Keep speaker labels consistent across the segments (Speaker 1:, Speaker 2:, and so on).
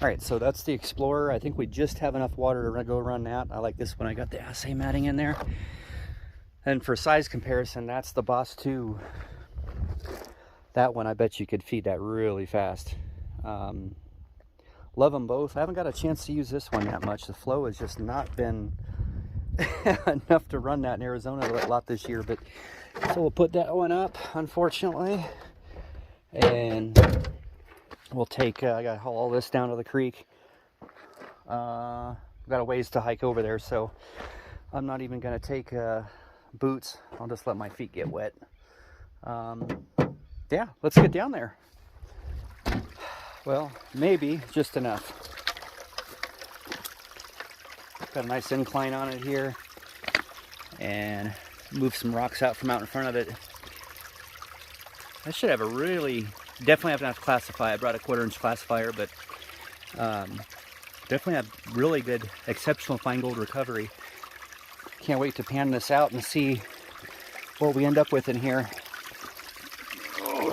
Speaker 1: All right, so that's the Explorer. I think we just have enough water to go run that. I like this one. I got the assay matting in there. And for size comparison, that's the Boss 2. That one, I bet you could feed that really fast. Love them both. I haven't got a chance to use this one that much. The flow has just not been enough to run that in Arizona a lot this year. But so we'll put that one up, unfortunately. And we'll take, I gotta haul all this down to the creek. Got a ways to hike over there, so I'm not even gonna take boots. I'll just let my feet get wet. Yeah, let's get down there. Well, maybe just enough. Got a nice incline on it here, and move some rocks out from out in front of it. I should have a really, definitely have enough classify. I brought a 1/4-inch classifier, but definitely have really good, exceptional fine gold recovery. Can't wait to pan this out and see what we end up with in here.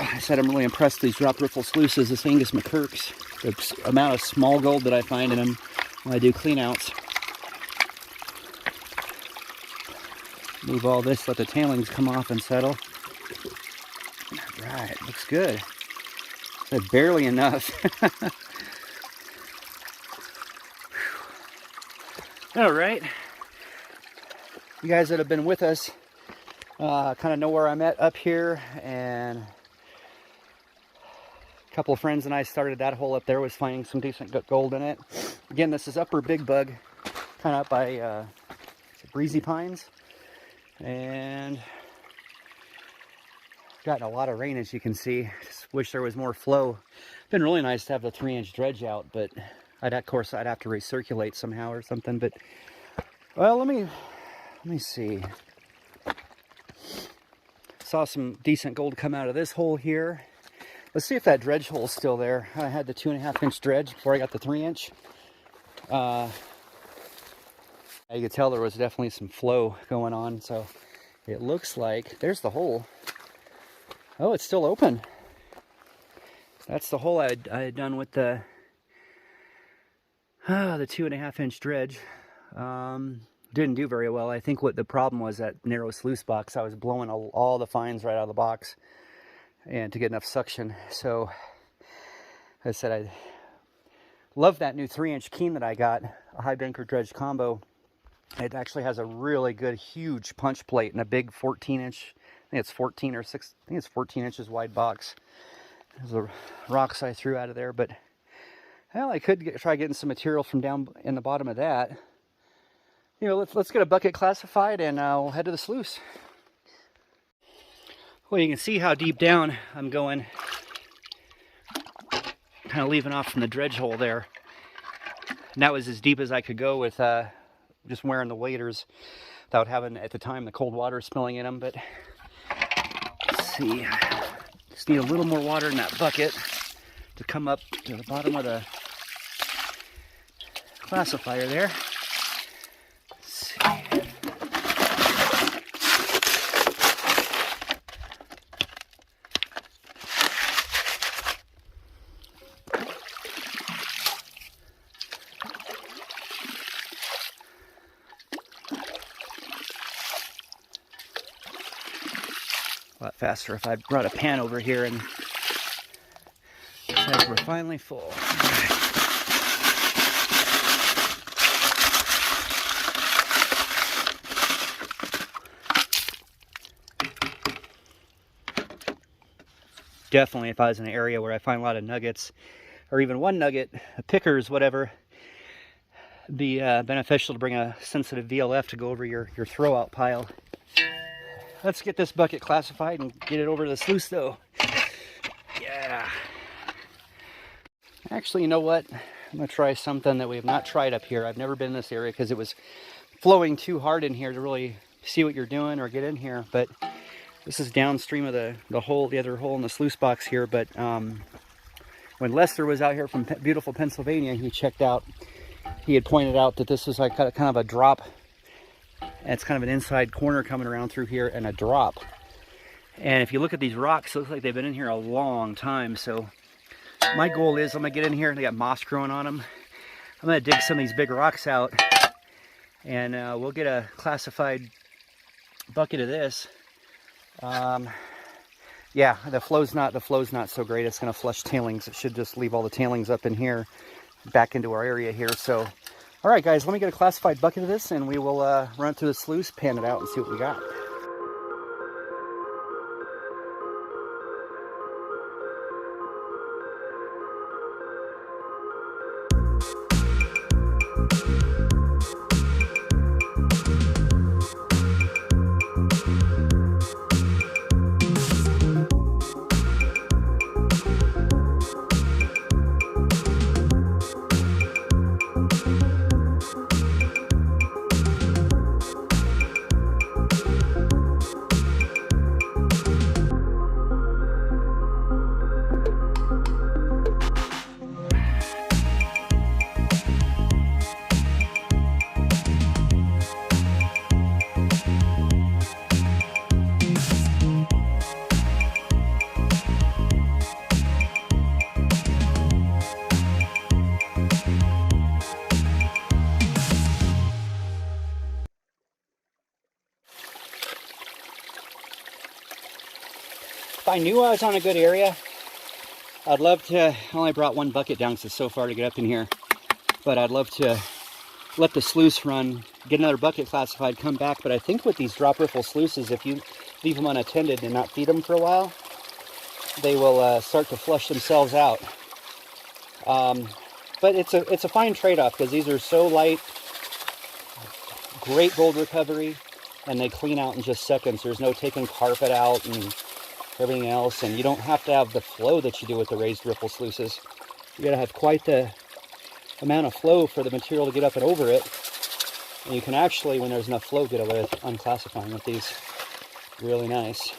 Speaker 1: I said I'm really impressed with these drop riffle sluices, this Angus Mackirks. The amount of small gold that I find in them when I do clean outs. Move all this, let the tailings come off and settle. All right, looks good. But barely enough. All right. You guys that have been with us kind of know where I'm at up here, and a couple of friends and I started that hole up there, was finding some decent gold in it. Again, this is Upper Big Bug, kind of up by Breezy Pines, and gotten a lot of rain, as you can see. Just wish there was more flow. Been really nice to have the 3-inch dredge out, but of course I'd have to recirculate somehow or something. But well, let me see. Saw some decent gold come out of this hole here. Let's see if that dredge hole's still there. I had the 2.5-inch dredge before I got the 3-inch. You could tell there was definitely some flow going on, so it looks like there's the hole. Oh, it's still open. That's the hole I had done with the 2.5-inch dredge. Didn't do very well. I think what the problem was, that narrow sluice box. I was blowing all the fines right out of the box, and to get enough suction. So I said I love that new 3-inch Keen that I got, a high banker dredge combo. It actually has a really good, huge punch plate and a big 14-inch. I think it's 14 or 6. I think it's 14 inches wide box. There's the rocks I threw out of there, but well, I could try getting some material from down in the bottom of that. You know, let's get a bucket classified, and we'll head to the sluice. Well, you can see how deep down I'm going. Kind of leaving off from the dredge hole there. And that was as deep as I could go with just wearing the waders without having, at the time, the cold water spilling in them. But let's see. Just need a little more water in that bucket to come up to the bottom of the classifier there. A lot faster if I brought a pan over here, and looks like we're finally full. Definitely, if I was in an area where I find a lot of nuggets, or even one nugget, pickers, whatever, it'd be beneficial to bring a sensitive VLF to go over your throw out pile. Let's get this bucket classified and get it over to the sluice, though. Yeah. Actually, you know what? I'm going to try something that we have not tried up here. I've never been in this area because it was flowing too hard in here to really see what you're doing or get in here. But this is downstream of the hole, the other hole in the sluice box here. But when Lester was out here from beautiful Pennsylvania, he checked out, he had pointed out that this was like kind of a drop. And it's kind of an inside corner coming around through here, and a drop. And if you look at these rocks, it looks like they've been in here a long time. So My goal is I'm gonna get in here and they got moss growing on them. I'm gonna dig some of these big rocks out, and we'll get a classified bucket of this. Yeah, the flow's not so great. It's gonna flush tailings. It should just leave all the tailings up in here, back into our area here. So, all right, guys, let me get a classified bucket of this, and we will run it through the sluice, pan it out, and see what we got. If I knew I was on a good area, I'd love to, I only brought one bucket down because it's so far to get up in here, but I'd love to let the sluice run, get another bucket classified, come back. But I think with these drop riffle sluices, if you leave them unattended and not feed them for a while, they will start to flush themselves out. But it's a fine trade-off because these are so light, great gold recovery, and they clean out in just seconds. There's no taking carpet out and everything else, and you don't have to have the flow that you do with the raised riffle sluices. You gotta have quite the amount of flow for the material to get up and over it, and you can actually, when there's enough flow, get away with unclassifying with these. Really nice.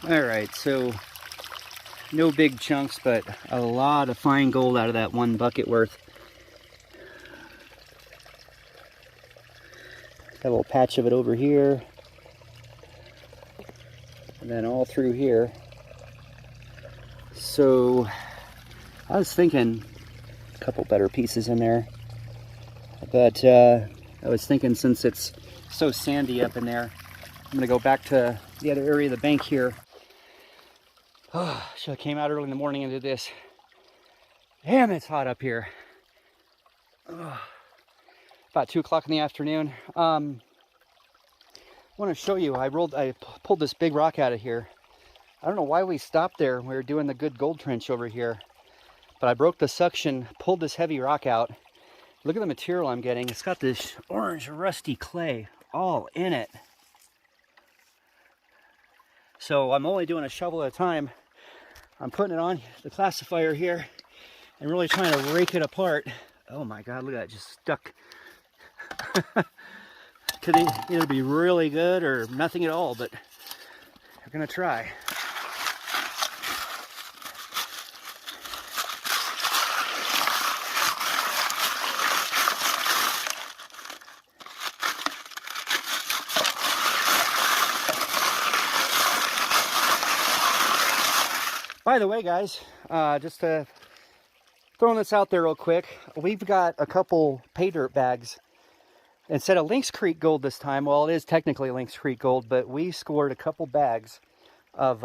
Speaker 1: All right, so no big chunks, but a lot of fine gold out of that one bucket worth. Got a little patch of it over here, and then all through here. So I was thinking a couple better pieces in there, but I was thinking since it's so sandy up in there, I'm gonna go back to the other area of the bank here. Oh, should have came out early in the morning and did this. Damn, it's hot up here. Oh, about 2 o'clock in the afternoon. I want to show you, I pulled this big rock out of here. I don't know why we stopped there. We were doing the good gold trench over here. But I broke the suction, pulled this heavy rock out. Look at the material I'm getting. It's got this orange rusty clay all in it. So I'm only doing a shovel at a time. I'm putting it on the classifier here and really trying to rake it apart. Oh my God, look at that, just stuck. Could either be really good or nothing at all, but we're gonna try. By the way, guys, just throwing this out there real quick, we've got a couple pay dirt bags. Instead of Lynx Creek gold this time, well, it is technically Lynx Creek gold, but we scored a couple bags of,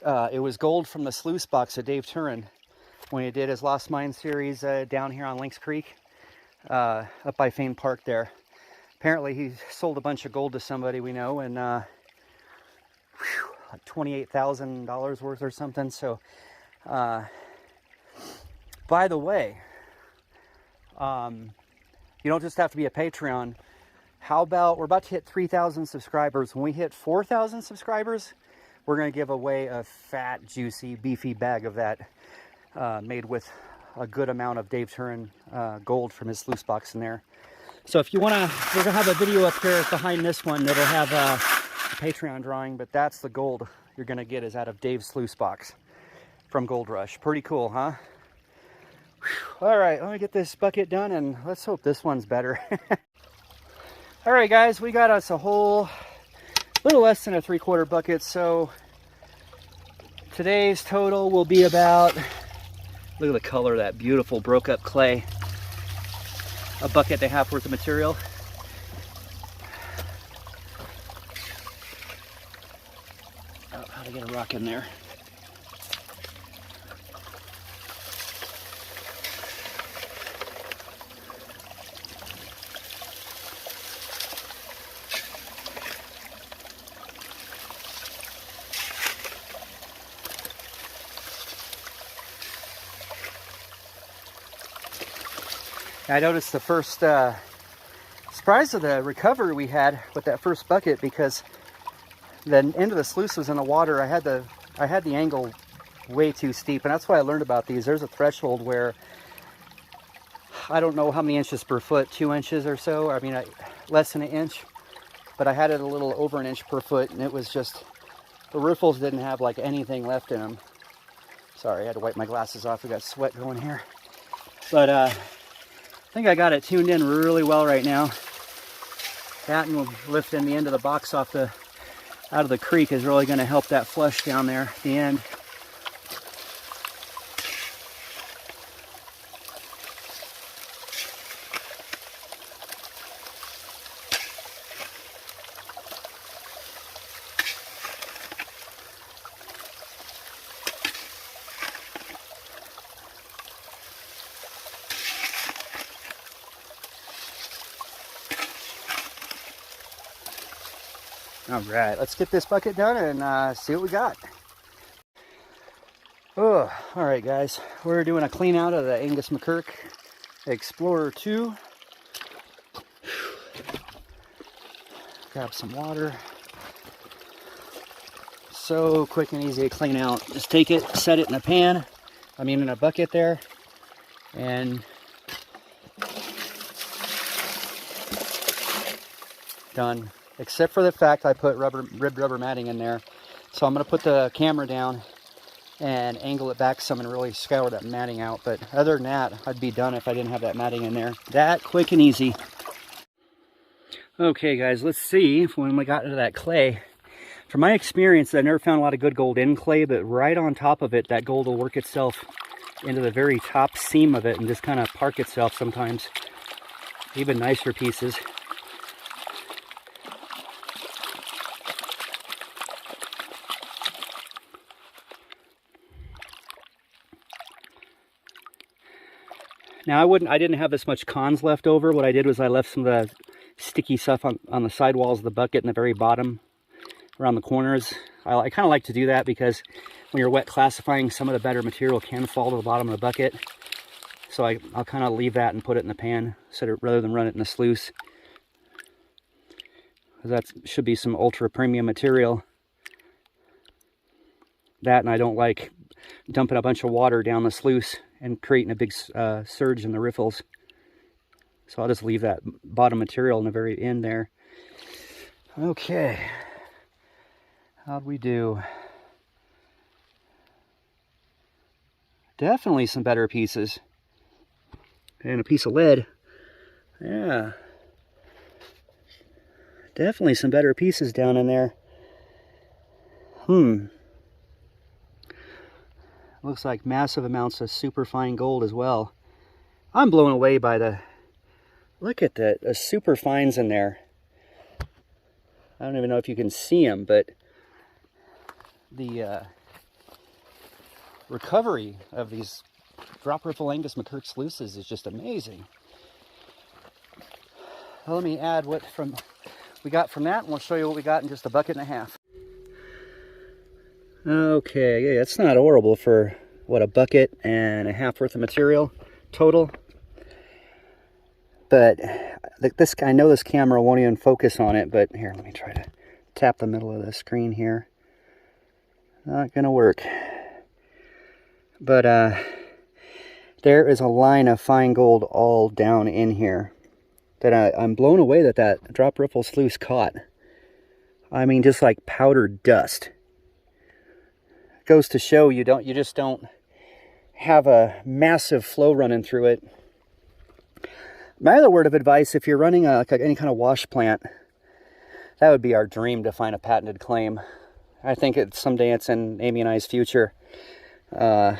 Speaker 1: it was gold from the sluice box of Dave Turin when he did his Lost Mine series down here on Lynx Creek. up by Fane Park there. Apparently he sold a bunch of gold to somebody we know, and like $28,000 worth or something. So by the way, you don't just have to be a Patreon. How about, we're about to hit 3,000 subscribers. When we hit 4,000 subscribers, we're going to give away a fat, juicy, beefy bag of that, made with a good amount of Dave Turin gold from his sluice box in there. So if you want to, we're going to have a video up here behind this one that'll have a Patreon drawing, but that's the gold you're going to get is out of Dave's sluice box from Gold Rush. Pretty cool, huh? Whew. All right, let me get this bucket done, and let's hope this one's better. All right, guys, we got us a whole little less than a 3/4 bucket. So today's total will be about, look at the color of that beautiful broke up clay. A bucket and a half worth of material. Oh, how to get a rock in there. I noticed the first surprise of the recovery we had with that first bucket, because the end of the sluice was in the water. I had the angle way too steep, and that's why I learned about these. There's a threshold where I don't know how many inches per foot, 2 inches or so. I mean, less than an inch, but I had it a little over an inch per foot, and it was just, the riffles didn't have like anything left in them. Sorry, I had to wipe my glasses off. We got sweat going here, but I think I got it tuned in really well right now. That and lifting the end of the box off out of the creek is really going to help that flush down there at the end. All right, let's get this bucket done and see what we got. Oh, all right, guys. We're doing a clean out of the Angus Mackirk Explorer 2. Grab some water. So quick and easy to clean out. Just take it, set it in a pan, in a bucket there, and done. Except for the fact I put ribbed rubber matting in there. So I'm going to put the camera down and angle it back some and really scour that matting out. But other than that, I'd be done if I didn't have that matting in there. That quick and easy. Okay, guys, let's see if when we got into that clay. From my experience, I never found a lot of good gold in clay, but right on top of it, that gold will work itself into the very top seam of it and just kind of park itself sometimes. Even nicer pieces. Now I didn't have this much cons left over. What I did was I left some of the sticky stuff on the sidewalls of the bucket in the very bottom, around the corners. I kind of like to do that because when you're wet classifying, some of the better material can fall to the bottom of the bucket. So I'll kind of leave that and put it in the pan rather than run it in the sluice. That should be some ultra premium material. That, and I don't like dumping a bunch of water down the sluice and creating a big surge in the riffles. So I'll just leave that bottom material in the very end there. Okay. How'd we do? Definitely some better pieces. And a piece of lead. Yeah. Definitely some better pieces down in there. Looks like massive amounts of super fine gold as well. I'm blown away by look at the super fines in there. I don't even know if you can see them, but the recovery of these drop riffle Angus Mackirk sluices is just amazing. Well, let me add what we got from that, and we'll show you what we got in just a bucket and a half. Okay, yeah, it's not horrible for what, a bucket and a half worth of material total. But this, I know this camera won't even focus on it, but here, let me try to tap the middle of the screen here. Not gonna work. But there is a line of fine gold all down in here that I'm blown away that drop ripple sluice caught. I mean, just like powdered dust. Goes to show you just don't have a massive flow running through it. My other word of advice, if you're running any kind of wash plant, that would be our dream, to find a patented claim. I think someday it's in Amy and I's future. But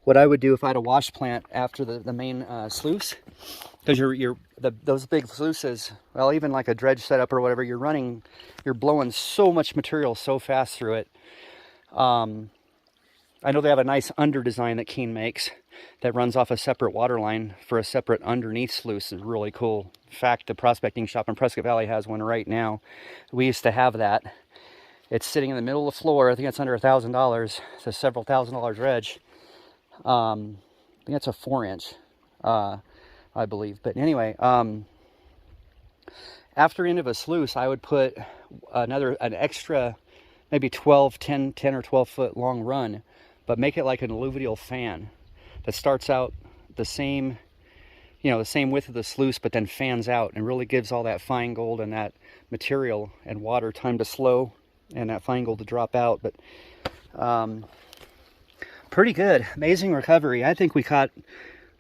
Speaker 1: what I would do if I had a wash plant after the main sluice, because those big sluices, well, even like a dredge setup or whatever, you're blowing so much material so fast through it. I know they have a nice under design that Keen makes that runs off a separate water line for a separate underneath sluice. Is really cool. In fact, the prospecting shop in Prescott Valley has one right now. We used to have that. It's sitting in the middle of the floor. I think it's under $1,000. It's a several $1,000 dredge. I think it's a 4-inch, I believe. But anyway, after end of a sluice, I would put an extra, maybe 10 or 12 foot long run, but make it like an alluvial fan that starts out the same width of the sluice, but then fans out and really gives all that fine gold and that material and water time to slow and that fine gold to drop out. But pretty good. Amazing recovery. I think we caught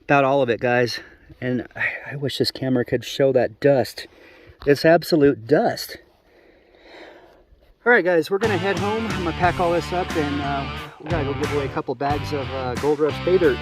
Speaker 1: about all of it, guys. And I wish this camera could show that dust. It's absolute dust. All right, guys, we're gonna head home. I'm gonna pack all this up, and we gotta go give away a couple bags of Gold Rush Pay Dirt.